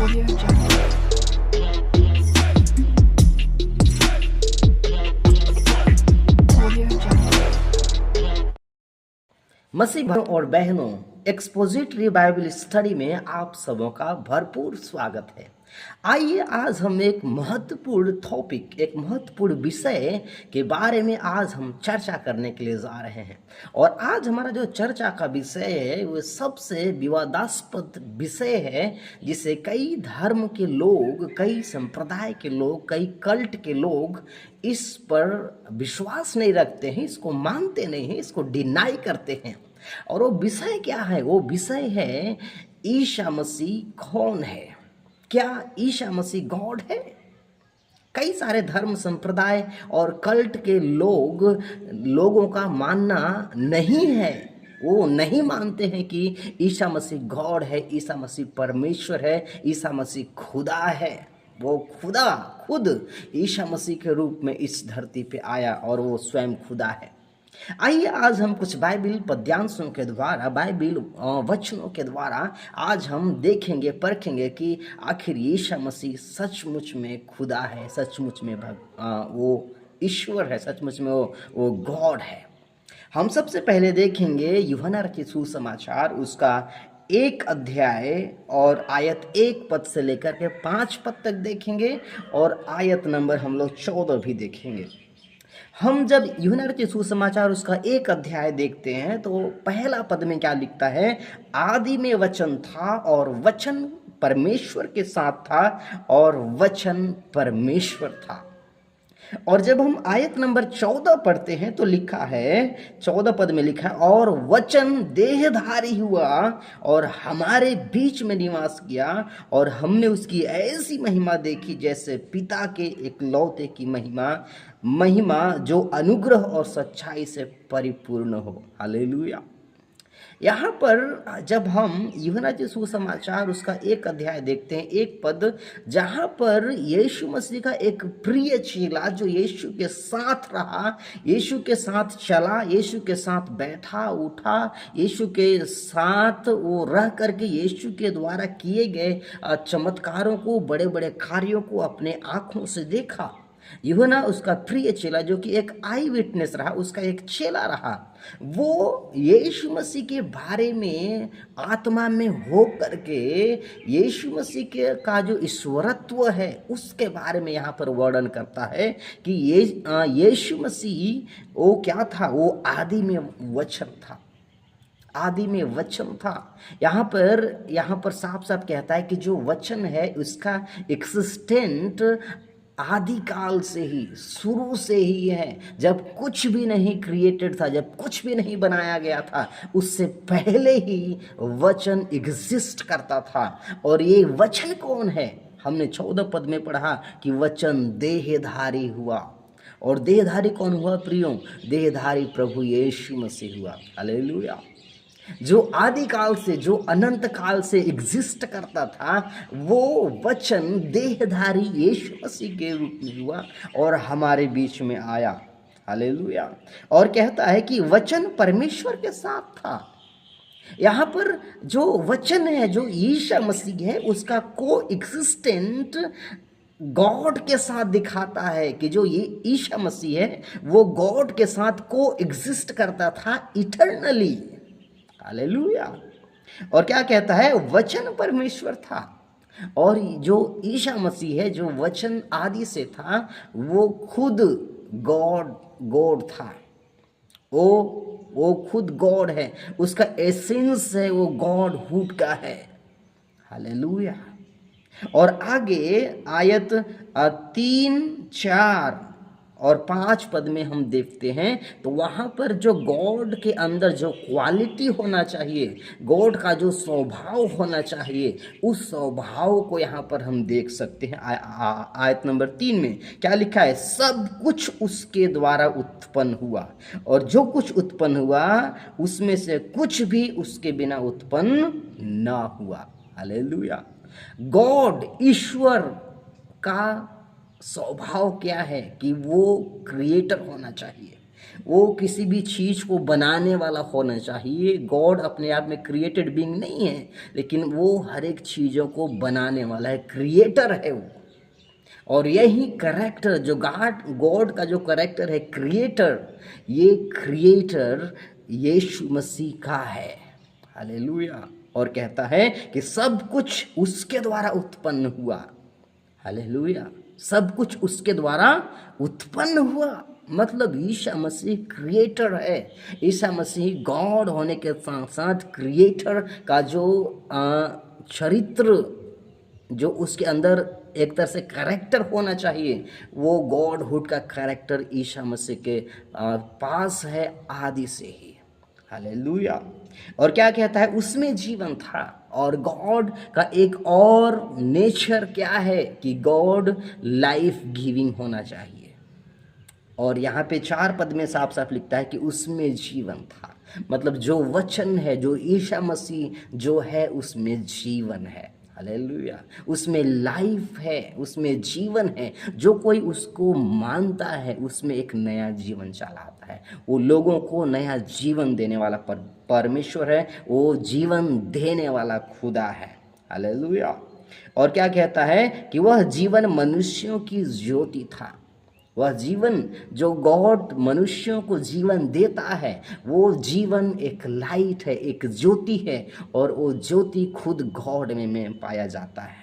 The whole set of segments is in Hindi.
Audio Jungle. Audio Jungle. मसीह भाइयों और बहनों, एक्सपोजिटरी बाइबल स्टडी में आप सबों का भरपूर स्वागत है। आइए आज हम एक महत्वपूर्ण टॉपिक, एक महत्वपूर्ण विषय के बारे में आज हम चर्चा करने के लिए जा रहे हैं। और आज हमारा जो चर्चा का विषय है वो सबसे विवादास्पद विषय है, जिसे कई धर्म के लोग, कई संप्रदाय के लोग, कई कल्ट के लोग इस पर विश्वास नहीं रखते हैं, इसको मानते नहीं हैं, इसको डिनाई करते हैं। और वो विषय क्या है? वो विषय है ईसा मसीह कौन है? क्या ईसा मसीह गॉड है? कई सारे धर्म संप्रदाय और कल्ट के लोगों का मानना नहीं है, वो नहीं मानते हैं कि ईसा मसीह गॉड है, ईसा मसीह परमेश्वर है, ईसा मसीह खुदा है। वो खुदा खुद ईसा मसीह के रूप में इस धरती पे आया और वो स्वयं खुदा है। आइए आज हम कुछ बाइबल पद्यांशों के द्वारा, बाइबल वचनों के द्वारा आज हम देखेंगे, परखेंगे कि आखिर यीशु मसीह सचमुच में खुदा है, सचमुच में वो ईश्वर है, सचमुच में वो गॉड है। हम सबसे पहले देखेंगे यूहन्ना रचित सुसमाचार, उसका 1 अध्याय और आयत 1 पद से लेकर के 5 पद तक देखेंगे और आयत नंबर हम लोग 14 भी देखेंगे। हम जब यूहन्ना रचित सुसमाचार उसका 1 अध्याय देखते हैं तो पहला पद में क्या लिखता है? आदि में वचन था और वचन परमेश्वर के साथ था और वचन परमेश्वर था। और जब हम आयत नंबर 14 पढ़ते हैं तो लिखा है, 14 पद में लिखा है, और वचन देहधारी हुआ और हमारे बीच में निवास किया और हमने उसकी ऐसी महिमा देखी जैसे पिता के एकलौते की महिमा जो अनुग्रह और सच्चाई से परिपूर्ण हो। हालेलुया। यहाँ पर जब हम यूहन्ना रचित सुसमाचार उसका 1 अध्याय देखते हैं, 1 पद, जहाँ पर यीशु मसीह का एक प्रिय चेला जो यीशु के साथ रहा, यीशु के साथ चला, यीशु के साथ बैठा उठा, यीशु के साथ वो रह करके यीशु के द्वारा किए गए चमत्कारों को, बड़े बड़े कार्यों को अपने आँखों से देखा। यूहन्ना उसका प्रिय चेला जो कि एक आई विटनेस रहा, उसका एक चेला रहा, वो यीशु मसीह के बारे में आत्मा में हो करके यीशु मसीह के का जो ईश्वरत्व है उसके बारे में यहाँ पर वर्णन करता है कि यीशु मसीह वो क्या था? वो आदि में वचन था, आदि में वचन था। यहाँ पर साफ साफ कहता है कि जो वचन है उसका एक्सिस्टेंट आदि काल से ही, शुरू से ही है। जब कुछ भी नहीं क्रिएटेड था, जब कुछ भी नहीं बनाया गया था, उससे पहले ही वचन एग्जिस्ट करता था। और ये वचन कौन है? हमने 14 पद में पढ़ा कि वचन देहधारी हुआ। और देहधारी कौन हुआ प्रियो? देहधारी प्रभु यीशु मसीह हुआ। हालेलुया। जो आदि काल से, जो अनंत काल से एग्जिस्ट करता था, वो वचन देहधारी यीशु मसीह के रूप में हुआ और हमारे बीच में आया। हालेलुया। और कहता है कि वचन परमेश्वर के साथ था। यहाँ पर जो वचन है, जो यीशु मसीह है, उसका को एग्जिस्टेंट गॉड के साथ दिखाता है कि जो ये यीशु मसीह है वो गॉड के साथ को एग्जिस्ट करता था इटर्नली। हालेलुया। और क्या कहता है? वचन परमेश्वर था। और जो ईसा मसीह है, जो वचन आदि से था, वो खुद गॉड था। वो खुद गॉड है, उसका एसेंस है, वो गॉड हुड का है। हालेलुया। और आगे आयत 3, 4 और 5 पद में हम देखते हैं तो वहाँ पर जो गॉड के अंदर जो क्वालिटी होना चाहिए, गॉड का जो स्वभाव होना चाहिए, उस स्वभाव को यहाँ पर हम देख सकते हैं। आयत नंबर 3 में क्या लिखा है? सब कुछ उसके द्वारा उत्पन्न हुआ और जो कुछ उत्पन्न हुआ उसमें से कुछ भी उसके बिना उत्पन्न ना हुआ। हालेलुया। गॉड, ईश्वर का स्वभाव क्या है कि वो क्रिएटर होना चाहिए, वो किसी भी चीज़ को बनाने वाला होना चाहिए। गॉड अपने आप में क्रिएटेड बीइंग नहीं है, लेकिन वो हर एक चीज़ों को बनाने वाला है, क्रिएटर है वो। और यही करेक्टर जो गॉड का जो करेक्टर है क्रिएटर, ये क्रिएटर यीशु मसीह का है। हालेलुया। और कहता है कि सब कुछ उसके द्वारा उत्पन्न हुआ। हालेलुया। सब कुछ उसके द्वारा उत्पन्न हुआ, मतलब ईसा मसीह क्रिएटर है। ईसा मसीह गॉड होने के साथ साथ क्रिएटर का जो चरित्र, जो उसके अंदर एक तरह से कैरेक्टर होना चाहिए, वो गॉडहुड का कैरेक्टर ईसा मसीह के पास है आदि से ही। हालेलुया। और क्या कहता है, उसमें जीवन था। और गॉड का एक और नेचर क्या है कि गॉड लाइफ गिविंग होना चाहिए। और यहाँ पे 4 पद में साफ साफ लिखता है कि उसमें जीवन था, मतलब जो वचन है, जो ईसा मसीह जो है, उसमें जीवन है। हालेलुया। उसमें लाइफ है, उसमें जीवन है। जो कोई उसको मानता है उसमें एक नया जीवन चला आता है। वो लोगों को नया जीवन देने वाला परमेश्वर है, वो जीवन देने वाला खुदा है। हालेलुया। और क्या कहता है कि वह जीवन मनुष्यों की ज्योति था। वह जीवन जो गॉड मनुष्यों को जीवन देता है, वो जीवन एक लाइट है, एक ज्योति है, और वो ज्योति खुद गॉड में पाया जाता है।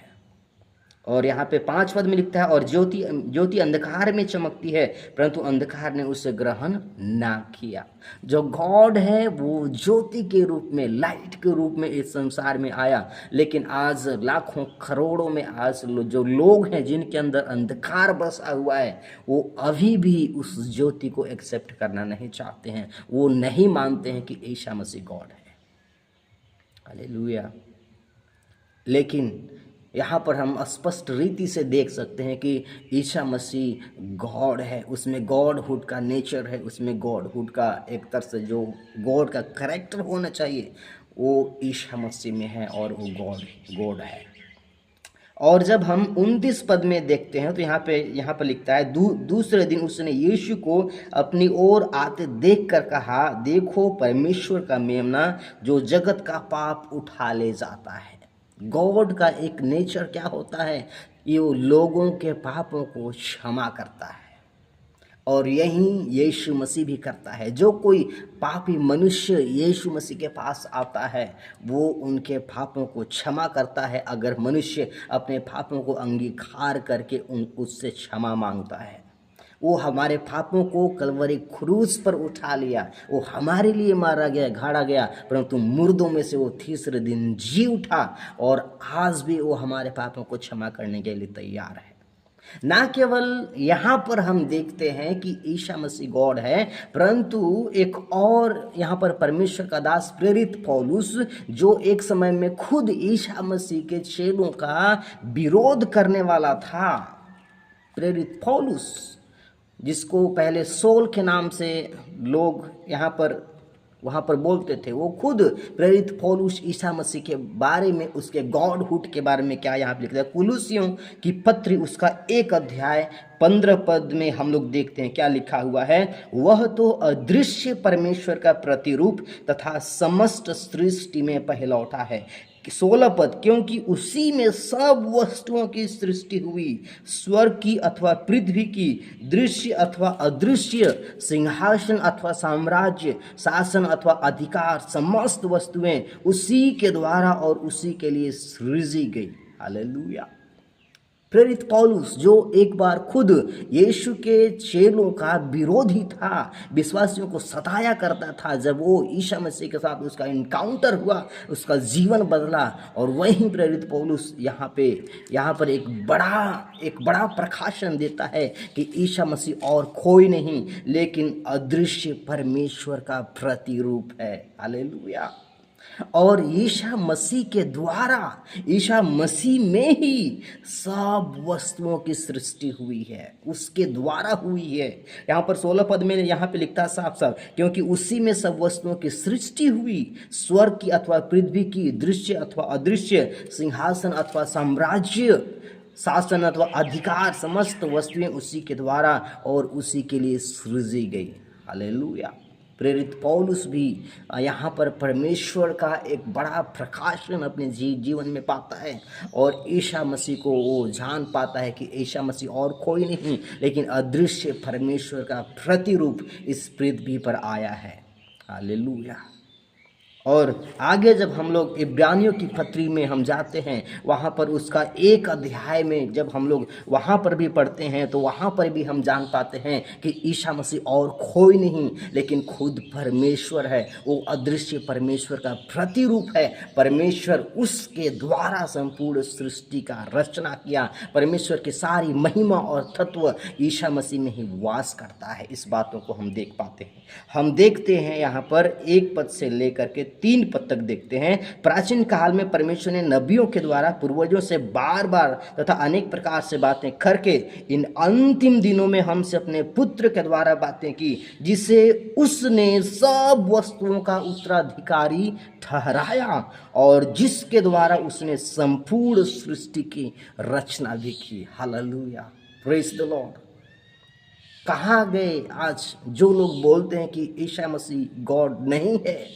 और यहाँ पे 5 पद में लिखता है, और ज्योति अंधकार में चमकती है, परंतु अंधकार ने उसे ग्रहण ना किया। जो गॉड है वो ज्योति के रूप में, लाइट के रूप में इस संसार में आया, लेकिन आज लाखों करोड़ों में आज जो लोग हैं जिनके अंदर अंधकार बसा हुआ है, वो अभी भी उस ज्योति को एक्सेप्ट करना नहीं चाहते हैं। वो नहीं मानते हैं कि ईसा मसीह गॉड है। हालेलुया। लेकिन यहाँ पर हम स्पष्ट रीति से देख सकते हैं कि ईसा मसीह गॉड है, उसमें गॉडहुड का नेचर है, उसमें गॉडहुड का एक तरह से जो गॉड का कैरेक्टर होना चाहिए वो ईसा मसीह में है, और वो गॉड है। और जब हम 29 पद में देखते हैं तो यहाँ पर लिखता है, दूसरे दिन उसने यीशु को अपनी ओर आते देखकर कहा, देखो परमेश्वर का मेमना जो जगत का पाप उठा ले जाता है। गॉड का एक नेचर क्या होता है, ये वो लोगों के पापों को क्षमा करता है, और यही यीशु मसीह भी करता है। जो कोई पापी मनुष्य यीशु मसीह के पास आता है, वो उनके पापों को क्षमा करता है, अगर मनुष्य अपने पापों को अंगीकार करके उससे क्षमा मांगता है। वो हमारे पापों को कलवरी क्रूस पर उठा लिया, वो हमारे लिए मारा गया, गाड़ा गया, परंतु मुर्दों में से वो तीसरे दिन जी उठा, और आज भी वो हमारे पापों को क्षमा करने के लिए तैयार है। ना केवल यहाँ पर हम देखते हैं कि ईसा मसीह गॉड है, परंतु एक और यहाँ पर परमेश्वर का दास प्रेरित पौलुस, जो एक समय में खुद ईसा मसीह के चेलों का विरोध करने वाला था, प्रेरित पौलुस, जिसको पहले सोल के नाम से लोग वहाँ पर बोलते थे, वो खुद प्रेरित पौलुस ईसा मसीह के बारे में, उसके गॉडहुड के बारे में क्या यहाँ पे लिखता है। कुलुसियों की पत्री उसका 1 अध्याय 15 पद में हम लोग देखते हैं क्या लिखा हुआ है, वह तो अदृश्य परमेश्वर का प्रतिरूप तथा समस्त सृष्टि में पहलौठा है। 16 पद, क्योंकि उसी में सब वस्तुओं की सृष्टि हुई, स्वर्ग की अथवा पृथ्वी की, दृश्य अथवा अदृश्य, सिंहासन अथवा साम्राज्य, शासन अथवा अधिकार, समस्त वस्तुएं उसी के द्वारा और उसी के लिए सृजी गई। हालेलुया। प्रेरित पौलुस, जो एक बार खुद यीशु के चेलों का विरोधी था, विश्वासियों को सताया करता था, जब वो ईसा मसीह के साथ उसका इनकाउंटर हुआ, उसका जीवन बदला। और वहीं प्रेरित पौलुस यहाँ पर एक बड़ा प्रकाशन देता है कि ईसा मसीह और कोई नहीं लेकिन अदृश्य परमेश्वर का प्रतिरूप है। हालेलुया। और ईसा मसीह के द्वारा, ईसा मसीह में ही सब वस्तुओं की सृष्टि हुई है, उसके द्वारा हुई है। यहाँ पर 16 पद में यहाँ पे लिखता है साफ साफ, क्योंकि उसी में सब वस्तुओं की सृष्टि हुई, स्वर्ग की अथवा पृथ्वी की, दृश्य अथवा अदृश्य, सिंहासन अथवा साम्राज्य, शासन अथवा अधिकार, समस्त वस्तुएं उसी के द्वारा और उसी के लिए सृजी गई। हालेलुया। प्रेरित पौलुस भी यहाँ पर परमेश्वर का एक बड़ा प्रकाशन अपने जीवन में पाता है और ईसा मसीह को वो जान पाता है कि ईसा मसीह और कोई नहीं लेकिन अदृश्य परमेश्वर का प्रतिरूप इस पृथ्वी पर आया है। हालेलुया। और आगे जब हम लोग इब्रानियों की पत्री में हम जाते हैं, वहाँ पर उसका एक अध्याय में जब हम लोग वहाँ पर भी पढ़ते हैं तो वहाँ पर भी हम जान पाते हैं कि ईसा मसीह और कोई नहीं लेकिन खुद परमेश्वर है। वो अदृश्य परमेश्वर का प्रतिरूप है। परमेश्वर उसके द्वारा संपूर्ण सृष्टि का रचना किया। परमेश्वर की सारी महिमा और तत्व ईसा मसीह में ही वास करता है। इस बातों को हम देख पाते हैं। हम देखते हैं यहाँ पर 1 पद से लेकर के 3 पद तक देखते हैं। प्राचीन काल में परमेश्वर ने नबियों के द्वारा पूर्वजों से बार बार तथा अनेक प्रकार से बातें करके इन अंतिम दिनों में हमसे अपने पुत्र के द्वारा बातें की, जिसे उसने सब वस्तुओं का उत्तराधिकारी ठहराया और जिसके द्वारा उसने संपूर्ण सृष्टि की रचना भी की। Hallelujah, praise the Lord. कहाँ गए आज जो लोग बोलते हैं कि ईसा मसीह गॉड नहीं है?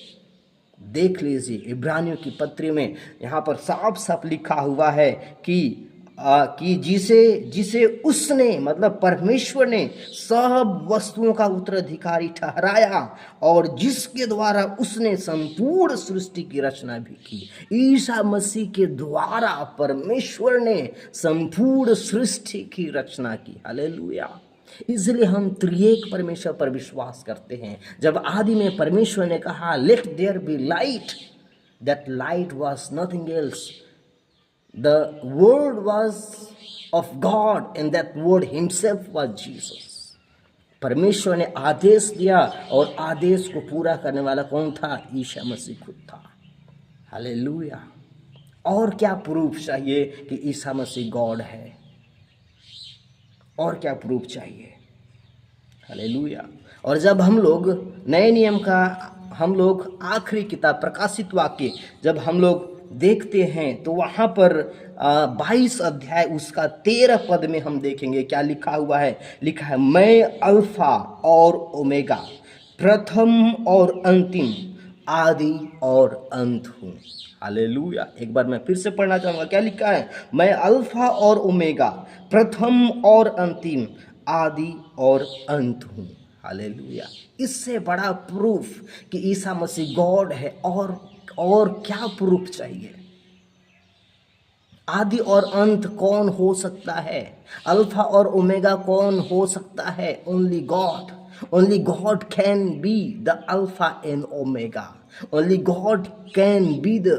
देख लीजिए इब्रानियों की पत्री में यहाँ पर साफ साफ लिखा हुआ है कि जिसे उसने मतलब परमेश्वर ने सब वस्तुओं का उत्तराधिकारी ठहराया और जिसके द्वारा उसने संपूर्ण सृष्टि की रचना भी की। ईसा मसीह के द्वारा परमेश्वर ने संपूर्ण सृष्टि की रचना की। हालेलुया। इसलिए हम त्रिएक परमेश्वर पर विश्वास करते हैं। जब आदि में परमेश्वर ने कहा let there be light, that light was nothing else, the word was of God and that word himself was Jesus. परमेश्वर ने आदेश दिया और आदेश को पूरा करने वाला कौन था? ईसा मसीह खुद था। हालेलुया। और क्या प्रूफ चाहिए कि ईसा मसीह गॉड है? और क्या प्रूफ चाहिए? हालेलुया। और जब हम लोग नए नियम का हम लोग आखिरी किताब प्रकाशित वाक्य जब हम लोग देखते हैं तो वहाँ पर 22 अध्याय उसका 13 पद में हम देखेंगे क्या लिखा हुआ है। लिखा है मैं अल्फा और ओमेगा, प्रथम और अंतिम, आदि और अंत हूँ। हालेलुया। एक बार मैं फिर से पढ़ना चाहूँगा क्या लिखा है। मैं अल्फा और ओमेगा, प्रथम और अंतिम, आदि और अंत हूँ। हालेलुया। इससे बड़ा प्रूफ कि ईसा मसीह गॉड है और क्या प्रूफ चाहिए? आदि और अंत कौन हो सकता है? अल्फा और ओमेगा कौन हो सकता है? Only God. Only God can be the Alpha and Omega. Only God can be the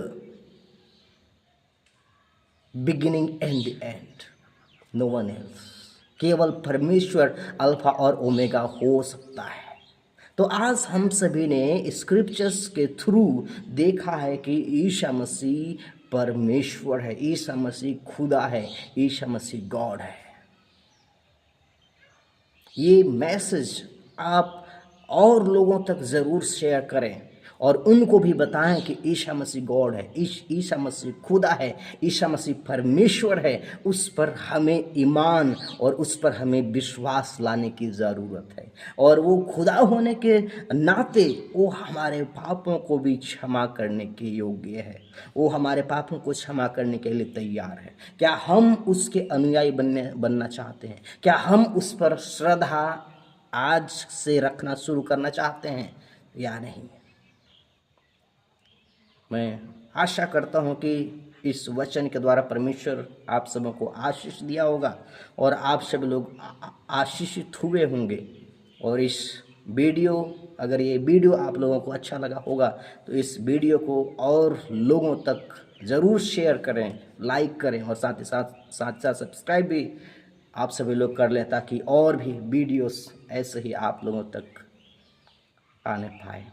beginning and the end. No one else. केवल परमेश्वर अल्फा और ओमेगा हो सकता है। तो आज हम सभी ने स्क्रिप्चर्स के थ्रू देखा है कि ईसा मसीह परमेश्वर है, ईसा मसीह खुदा है, ईसा मसीह गॉड है। ये मैसेज आप और लोगों तक ज़रूर शेयर करें और उनको भी बताएं कि ईसा मसीह गॉड है, ईसा मसीह खुदा है, ईसा मसीह परमेश्वर है। उस पर हमें ईमान और उस पर हमें विश्वास लाने की ज़रूरत है। और वो खुदा होने के नाते वो हमारे पापों को भी क्षमा करने के योग्य है। वो हमारे पापों को क्षमा करने के लिए तैयार है। क्या हम उसके अनुयायी बनना चाहते हैं? क्या हम उस पर श्रद्धा आज से रखना शुरू करना चाहते हैं या नहीं? मैं आशा करता हूं कि इस वचन के द्वारा परमेश्वर आप सबों को आशीष दिया होगा और आप सब लोग आशीषित हुए होंगे। और इस वीडियो अगर ये वीडियो आप लोगों को अच्छा लगा होगा तो इस वीडियो को और लोगों तक ज़रूर शेयर करें, लाइक करें और साथ ही साथ सब्सक्राइब भी आप सभी लोग कर लें ताकि और भी वीडियोस ऐसे ही आप लोगों तक आने पाए।